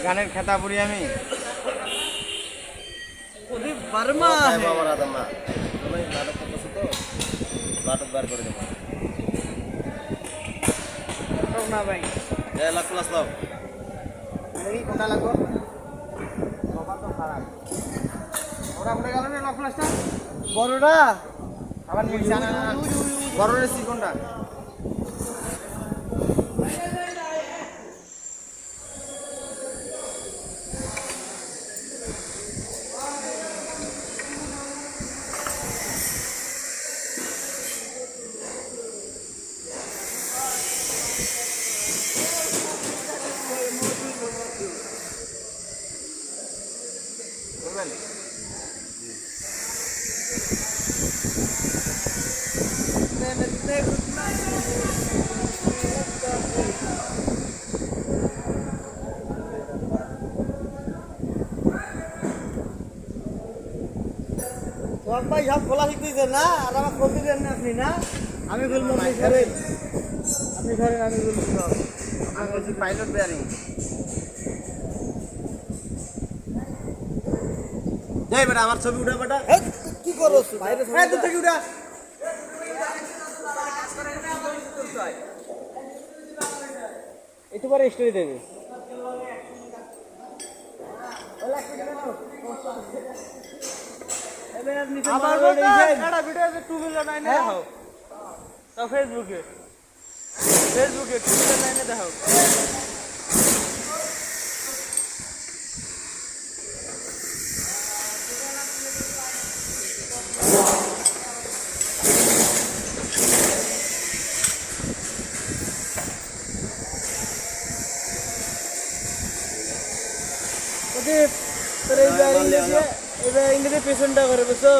গানের খেতা পড়ি আমি প্রদীপ বার্মা বাবা রাধা না নাটক করতেছে তো নাটক বার করে দেবো না ভাই লাখ প্লাস লাভ দেখি কোনটা লাগবো বাবা তো খারাপ ওরা পড়ে গেল না নকলাসটা বড়টা আবার নিচে না বড় রেসি কোনটা সব ভাই সব খোলা শিখতেছেন না আর আমার খুলতে দেন না আপনি না আমি খুলবো আপনি ধরেন আমি খুলবো সব আমি বলছি পাইলট বেয়ারিং যাই বেটা আমার ছবি উঠা বেটা এই, কি করো বাইরে দূর থেকে উঠা একটু পরে স্টোরি দেবে আমার একটা ভিডিও আছে 2 মিলিয়ন আইনে দেখাও তা ফেসবুকে ফেসবুকে 2 মিলিয়ন আইনে দেখাও তোর এই ব্যারিং দিয়ে পেছনটা করে বুঝছো